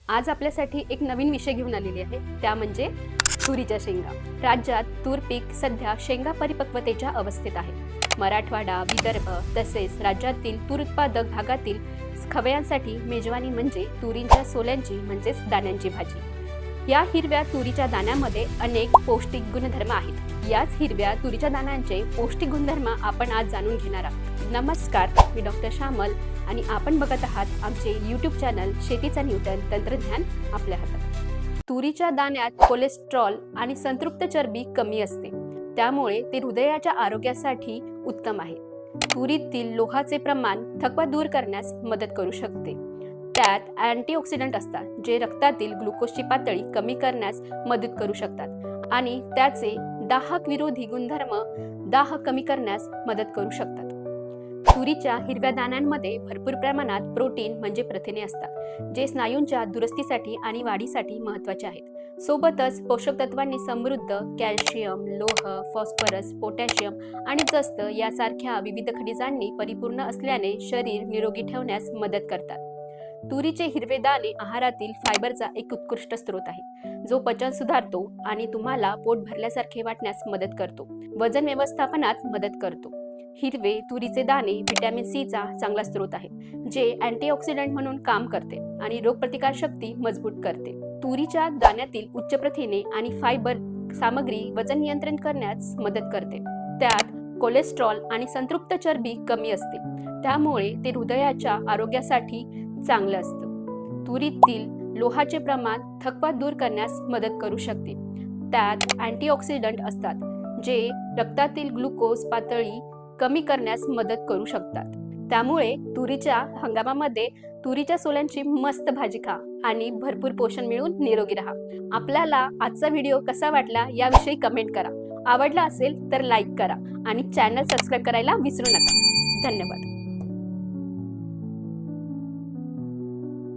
आज आपल्यासाठी एक नवीन विषय घेऊन आलेली आहे, त्या म्हणजे तुरीच्या शेंगा। राज्यात तूर पीक सध्या शेंगा परिपक्वतेच्या अवस्थेत आहे। मराठवाडा, विदर्भ तसेच राज्यातील तूर उत्पादक भागातील खवयांसाठी मेजवानी म्हणजे तुरीच्या सोल्यांची म्हणजेच दाण्यांची भाजी। या हिरव्या तुरीच्या दाण्यामध्ये अनेक पौष्टिक गुणधर्म आहेत। याच हिरव्या तुरीच्या दाण्यांचे पौष्टिक गुणधर्म आपण आज जाणून घेणार आहोत। नमस्कार, मी डॉक्टर श्यामल आणि आपण बघत आहात आमचे YouTube चॅनल शेतीचा न्यूटन तंत्रज्ञान आपल्या हातात। तुरीच्या दाण्यात कोलेस्ट्रॉल आणि संतृप्त चरबी कमी असते, त्यामुळे ते हृदयाच्या आरोग्यासाठी उत्तम आहे। तुरीतील लोहाचे प्रमाण थकवा दूर करण्यास मदत करू शकते। त्यात अँटीऑक्सिडंट असतात, जे रक्तातील ग्लुकोजची पातळी कमी करण्यास मदत करू शकतात आणि त्याचे दाहक विरोधी गुणधर्म दाह कमी करण्यास मदत करू शकतात। तुरीच्या हिरव्या दाण्यांमध्ये भरपूर प्रमाणात प्रोटीन म्हणजे प्रथिने असतात, जे स्नायूंच्या दुरुस्तीसाठी आणि वाढीसाठी महत्त्वाचे आहेत। सोबतच पोषक तत्वांनी समृद्ध कॅल्शियम, लोह, फॉस्फरस, पोटॅशियम आणि जस्त यासारख्या विविध खनिजांनी परिपूर्ण असल्याने शरीर निरोगी ठेवण्यास मदत करतात। तुरीचे हिरवे दाणे आहारातील फायबरचा एक उत्कृष्ट स्रोत आहे, जो पचन सुधारतो आणि तुम्हाला पोट भरल्यासारखे वाटण्यास मदत करतो। वजन व्यवस्थापनात मदत करतो। हिरवे तुरीचे दाणे व्हिटॅमिन सी चा चांगला स्रोत आहे, जे अँटीऑक्सिडंट म्हणून काम करते आणि रोगप्रतिकार शक्ती मजबूत करते। तुरीच्या दाण्यातील उच्च प्रथिने आणि फायबर सामग्री वजन नियंत्रित करण्यास मदत करते। त्यात कोलेस्ट्रॉल आणि संतृप्त चरबी कमी असते, त्यामुळे ते हृदयाच्या आरोग्यासाठी चांगलं असतं। तुरीतील लोहाचे प्रमाण थकवा दूर करण्यास मदत करू शकते। त्यात अँटीऑक्सिडंट असतात, जे रक्तातील ग्लुकोज पातळी कमी करण्यास मदत करू शकतात। त्यामुळे तुरीच्या हंगामामध्ये तुरीच्या सोल्यांची मस्त भाजी खा आणि भरपूर पोषण मिळवून निरोगी राहा। आपल्याला आजचा व्हिडिओ कसा वाटला याविषयी कमेंट करा। आवडला असेल तर लाईक करा आणि चॅनल सबस्क्राईब करायला विसरू नका। धन्यवाद।